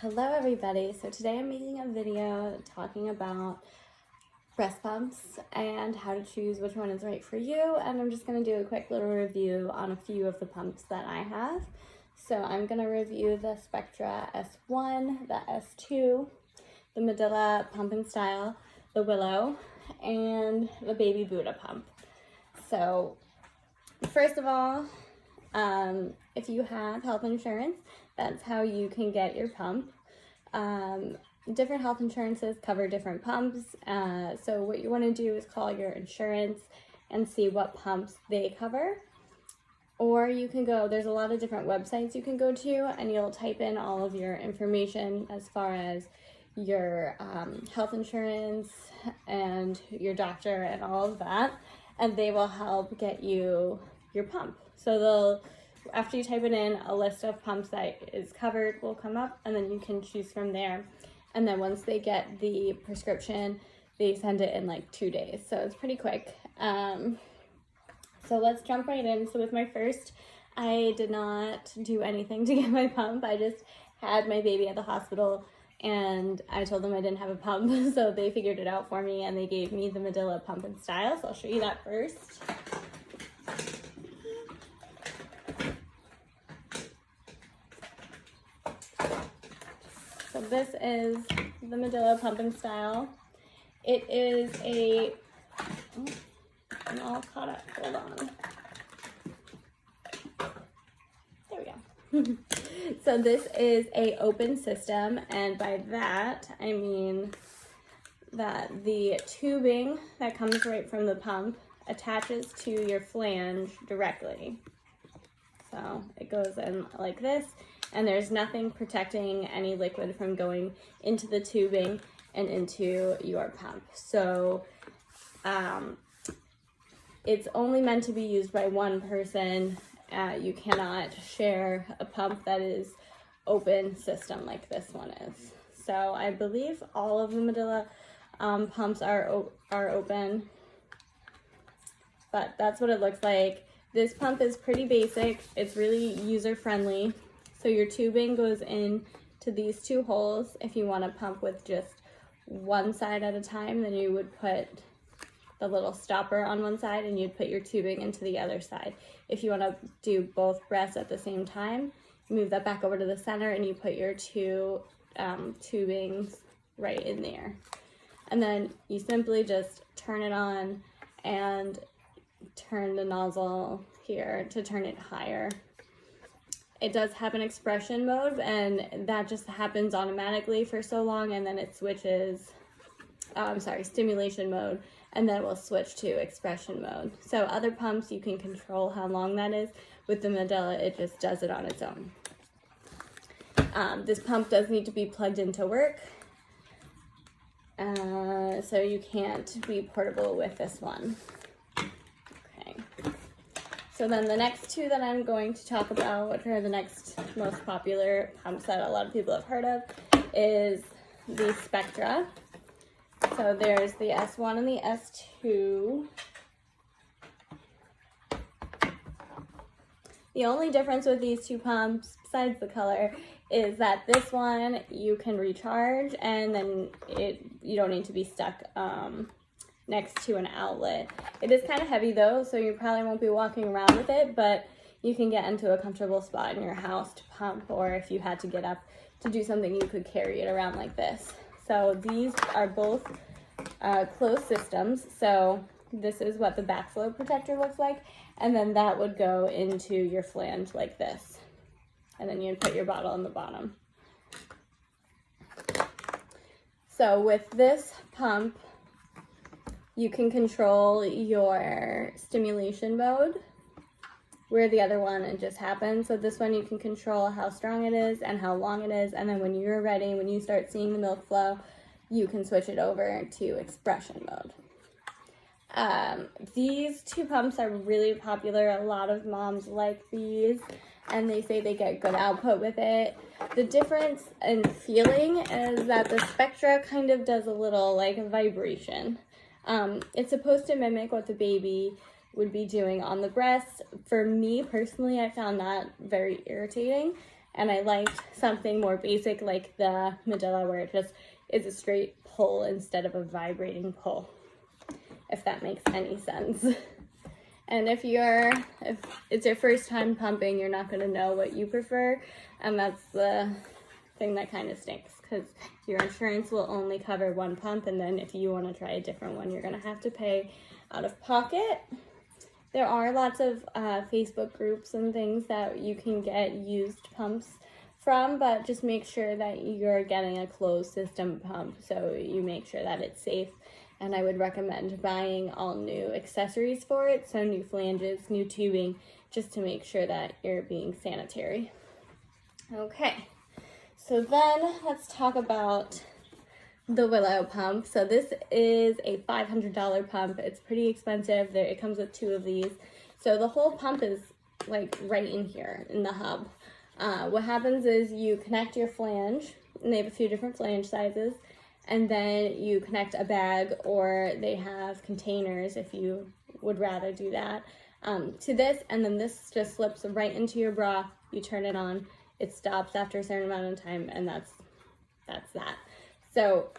Hello everybody, so today I'm making a video talking about breast pumps and how to choose which one is right for you, and I'm just going to do a quick little review on a few of the pumps that I have. So I'm going to review the Spectra S1, the S2, the Medela pumping style, the Willow, and the Babybuddah pump. So first of all, if you have health insurance, that's how you can get your pump. Different health insurances cover different pumps, so what you want to do is call your insurance and see what pumps they cover. Or you can go, there's a lot of different websites you can go to, and you'll type in all of your information as far as your health insurance and your doctor and all of that, and they will help get you your pump. So after you type it in, a list of pumps that is covered will come up, and then you can choose from there. And then once they get the prescription, they send it in like 2 days, so it's pretty quick. So let's jump right in. So with my first, I did not do anything to get my pump. I just had my baby at the hospital, and I told them I didn't have a pump, so they figured it out for me, and they gave me the Medela pump and style. So I'll show you that first. So this is the Medela pump and style. It is a, I'm all caught up, hold on. There we go. So this is a open system, and by that I mean that the tubing that comes right from the pump attaches to your flange directly. So it goes in like this, and there's nothing protecting any liquid from going into the tubing and into your pump. So it's only meant to be used by one person. You cannot share a pump that is open system like this one is. So I believe all of the Medela pumps are open, but that's what it looks like. This pump is pretty basic. It's really user-friendly. So your tubing goes in to these two holes. If you want to pump with just one side at a time, then you would put the little stopper on one side and you'd put your tubing into the other side. If you want to do both breasts at the same time, you move that back over to the center and you put your two tubings right in there. And then you simply just turn it on and turn the nozzle here to turn it higher. It does have an expression mode, and that just happens automatically for so long, and then it switches, stimulation mode, and then it will switch to expression mode. So other pumps, you can control how long that is. With the Medela, it just does it on its own. This pump does need to be plugged into work, so you can't be portable with this one. So then the next two that I'm going to talk about, which are the next most popular pumps that a lot of people have heard of, is the Spectra. So there's the S1 and the S2. The only difference with these two pumps, besides the color, is that this one you can recharge, and then you don't need to be stuck next to an outlet. It is kind of heavy though, so you probably won't be walking around with it, but you can get into a comfortable spot in your house to pump, or if you had to get up to do something, you could carry it around like this. So these are both closed systems. So this is what the backflow protector looks like, and then that would go into your flange like this, and then you'd put your bottle in the bottom. So with this pump, you can control your stimulation mode, where the other one, it just happens. So this one you can control how strong it is and how long it is, and then when you're ready, when you start seeing the milk flow, you can switch it over to expression mode. These two pumps are really popular. A lot of moms like these, and they say they get good output with it. The difference in feeling is that the Spectra kind of does a little like vibration. It's supposed to mimic what the baby would be doing on the breast. For me personally, I found that very irritating, And I liked something more basic like the Medela, where it just is a straight pull instead of a vibrating pull, if that makes any sense. And if it's your first time pumping, you're not going to know what you prefer, and that's the thing that kind of stinks, because your insurance will only cover one pump, and then if you want to try a different one, you're going to have to pay out of pocket. There are lots of Facebook groups and things that you can get used pumps from, but just make sure that you're getting a closed system pump so you make sure that it's safe. And I would recommend buying all new accessories for it, so new flanges, new tubing, just to make sure that you're being sanitary. Okay, so then let's talk about the Willow pump. So this is a $500 pump. It's pretty expensive. It comes with 2 of these. So the whole pump is like right in here in the hub. What happens is you connect your flange, and they have a few different flange sizes, and then you connect a bag, or they have containers if you would rather do that, to this, and then this just slips right into your bra. You turn it on, it stops after a certain amount of time, and that's that. So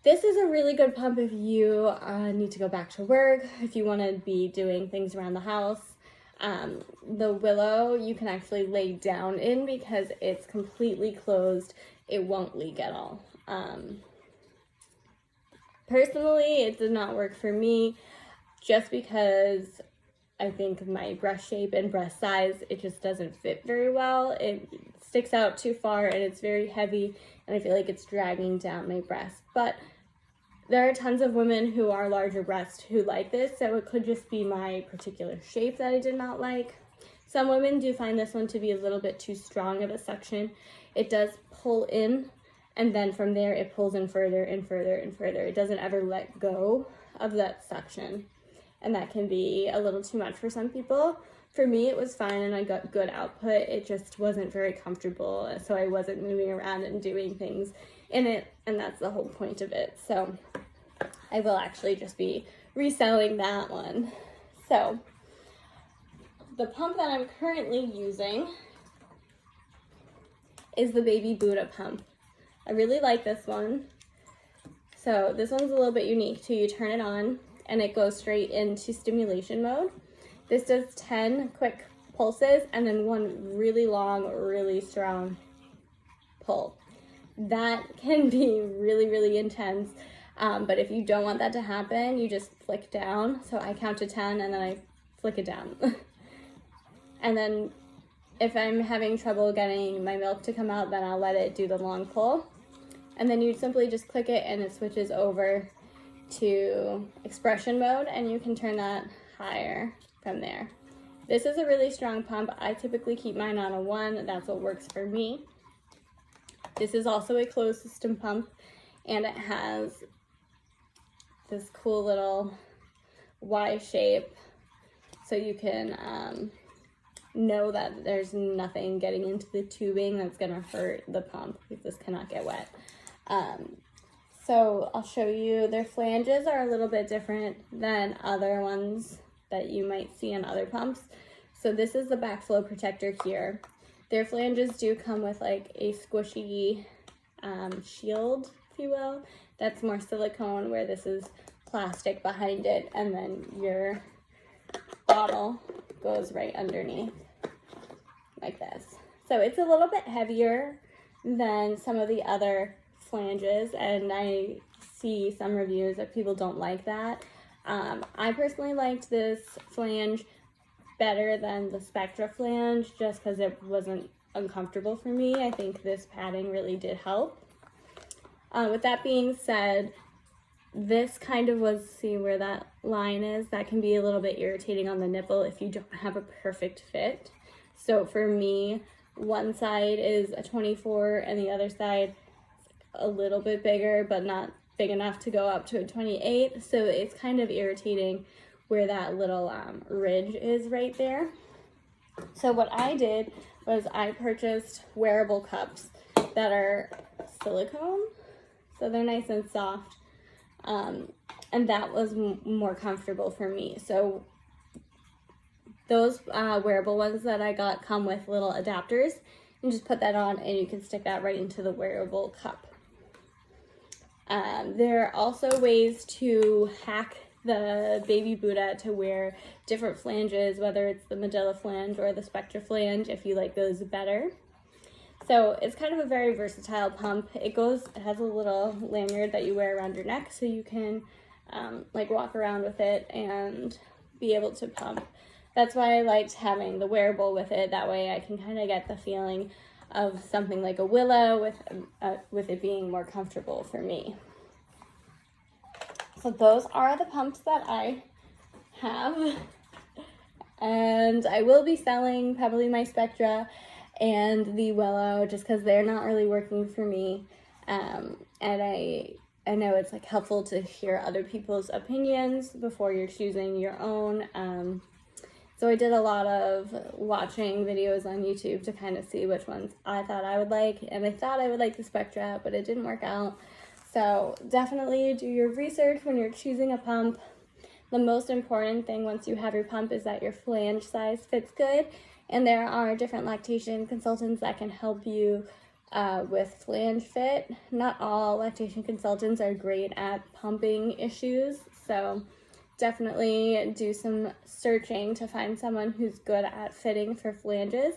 this is a really good pump if you need to go back to work, if you want to be doing things around the house. The Willow you can actually lay down in because it's completely closed. It won't leak at all. Personally, it did not work for me just because I think my breast shape and breast size, it just doesn't fit very well. It sticks out too far and it's very heavy, and I feel like it's dragging down my breast. But there are tons of women who are larger breast who like this, so it could just be my particular shape that I did not like. Some women do find this one to be a little bit too strong of a suction. It does pull in, and then from there it pulls in further and further and further. It doesn't ever let go of that suction, and that can be a little too much for some people. For me, it was fine and I got good output. It just wasn't very comfortable, so I wasn't moving around and doing things in it, and that's the whole point of it. So I will actually just be reselling that one. So the pump that I'm currently using is the Babybuddah pump. I really like this one. So this one's a little bit unique too. You turn it on and it goes straight into stimulation mode. This does 10 quick pulses and then one really long, really strong pull. That can be really, really intense. But if you don't want that to happen, you just flick down. So I count to 10 and then I flick it down. And then if I'm having trouble getting my milk to come out, then I'll let it do the long pull. And then you simply just click it and it switches over to expression mode, and you can turn that higher from there. This is a really strong pump. I typically keep mine on a 1. That's what works for me. This is also a closed system pump, and it has this cool little Y shape, so you can know that there's nothing getting into the tubing that's going to hurt the pump, because this cannot get wet. So I'll show you. Their flanges are a little bit different than other ones that you might see in other pumps. So this is the backflow protector here. Their flanges do come with like a squishy shield, if you will. That's more silicone, where this is plastic behind it, and then your bottle goes right underneath like this. So it's a little bit heavier than some of the other flanges, and I see some reviews that people don't like that. I personally liked this flange better than the Spectra flange just because it wasn't uncomfortable for me. I think this padding really did help. With that being said, this kind of was, see where that line is? That can be a little bit irritating on the nipple if you don't have a perfect fit. So for me, one side is a 24 and the other side a little bit bigger, but not big enough to go up to a 28. So it's kind of irritating where that little ridge is right there. So what I did was I purchased wearable cups that are silicone, so they're nice and soft, and that was more comfortable for me. So those wearable ones that I got come with little adapters, and just put that on, and you can stick that right into the wearable cup. There are also ways to hack the Babybuddah to wear different flanges, whether it's the Medela flange or the Spectra flange, if you like those better. So it's kind of a very versatile pump. It has a little lanyard that you wear around your neck, so you can like walk around with it and be able to pump. That's why I liked having the wearable with it. That way I can kind of get the feeling of something like a Willow with it being more comfortable for me. So those are the pumps that I have, and I will be selling probably my Spectra and the Willow just because they're not really working for me, and I know it's like helpful to hear other people's opinions before you're choosing your own. So I did a lot of watching videos on YouTube to kind of see which ones I thought I would like, and I thought I would like the Spectra, but it didn't work out. So definitely do your research when you're choosing a pump. The most important thing once you have your pump is that your flange size fits good, and there are different lactation consultants that can help you with flange fit. Not all lactation consultants are great at pumping issues, so definitely do some searching to find someone who's good at fitting for flanges,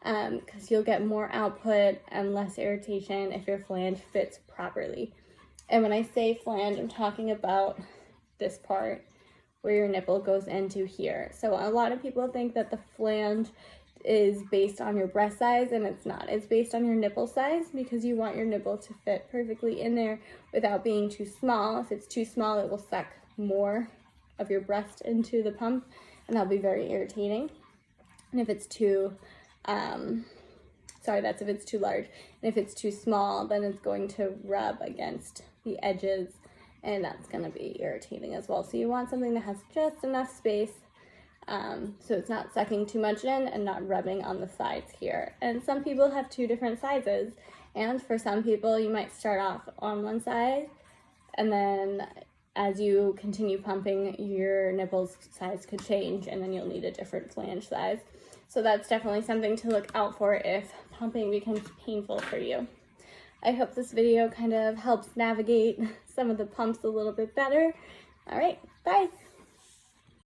because you'll get more output and less irritation if your flange fits properly. And when I say flange, I'm talking about this part where your nipple goes into here. So a lot of people think that the flange is based on your breast size, and it's not. It's based on your nipple size, because you want your nipple to fit perfectly in there without being too small. If it's too small, it will suck more of your breast into the pump, and that'll be very irritating. And if it's too that's if it's too large. And if it's too small, then it's going to rub against the edges, and that's going to be irritating as well. So you want something that has just enough space, so it's not sucking too much in and not rubbing on the sides here. And some people have two different sizes, and for some people you might start off on one side, and then as you continue pumping, your nipples size could change, and then you'll need a different flange size. So that's definitely something to look out for if pumping becomes painful for you. I hope this video kind of helps navigate some of the pumps a little bit better. All right, bye.